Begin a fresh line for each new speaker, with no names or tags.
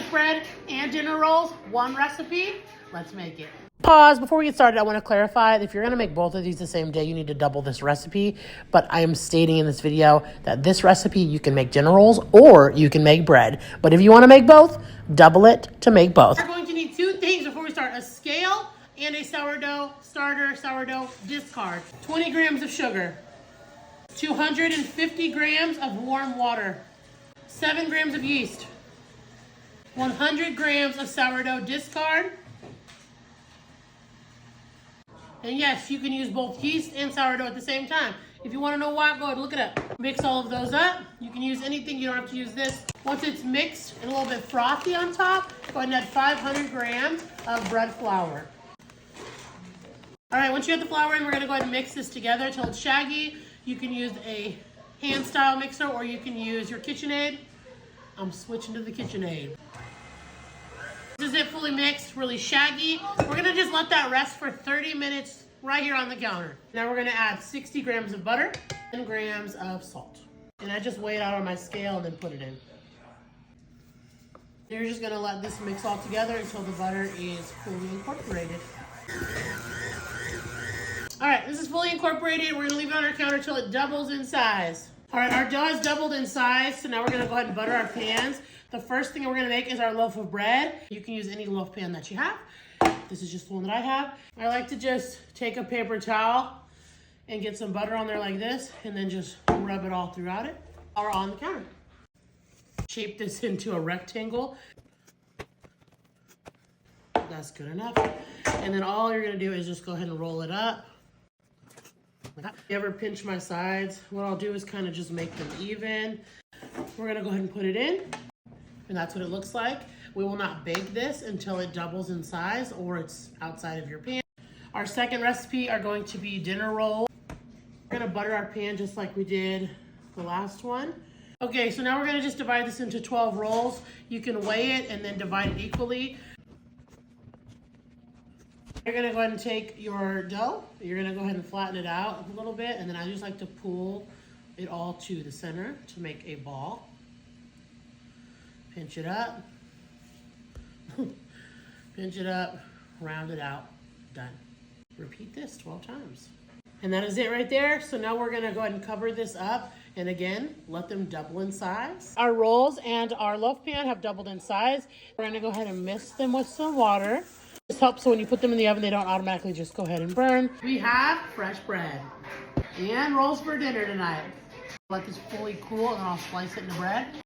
sandwich bread and dinner rolls, one recipe. Let's make it. Pause. Before we get started, I want to clarify that if you're going to make both of these the same day, you need to double this recipe. But I am stating in this video that this recipe, you can make dinner rolls or you can make bread. But if you want to make both, double it to make both. We're going to need two things before we start: a scale and a sourdough starter, sourdough discard. 20 grams of sugar, 250 grams of warm water, 7 grams of yeast, 100 grams of sourdough discard. And yes, you can use both yeast and sourdough at the same time. If you want to know why, go ahead and look it up. Mix all of those up. You can use anything. You don't have to use this. Once it's mixed and a little bit frothy on top, go ahead and add 500 grams of bread flour. All right, once you have the flour in, we're going to go ahead and mix this together until it's shaggy. You can use a hand-style mixer or you can use your KitchenAid. I'm switching to the KitchenAid. This is it, fully mixed, really shaggy. We're gonna just let that rest for 30 minutes right here on the counter. Now we're gonna add 60 grams of butter, 10 grams of salt. And I just weigh it out on my scale and then put it in. You're just gonna let this mix all together until the butter is fully incorporated. All right, this is fully incorporated. We're gonna leave it on our counter until it doubles in size. All right, our dough has doubled in size, so now we're gonna go ahead and butter our pans. The first thing we're gonna make is our loaf of bread. You can use any loaf pan that you have. This is just the one that I have. I like to just take a paper towel and get some butter on there like this, and then just rub it all throughout it or on the counter. Shape this into a rectangle. That's good enough. And then all you're gonna do is just go ahead and roll it up. If you ever pinch my sides, what I'll do is kind of just make them even. We're gonna go ahead and put it in. And that's what it looks like. We will not bake this until it doubles in size or it's outside of your pan. Our second recipe are going to be dinner rolls. We're gonna butter our pan just like we did the last one. Okay, so now we're gonna just divide this into 12 rolls. You can weigh it and then divide it equally. You're gonna go ahead and take your dough. You're gonna go ahead and flatten it out a little bit, and then I just like to pull it all to the center to make a ball. Pinch it up, pinch it up, round it out, done. Repeat this 12 times. And that is it right there. So now we're gonna go ahead and cover this up and again, let them double in size. Our rolls and our loaf pan have doubled in size. We're gonna go ahead and mix them with some water. This helps so when you put them in the oven, they don't automatically just go ahead and burn. We have fresh bread and rolls for dinner tonight. Let this fully cool and then I'll slice it into bread.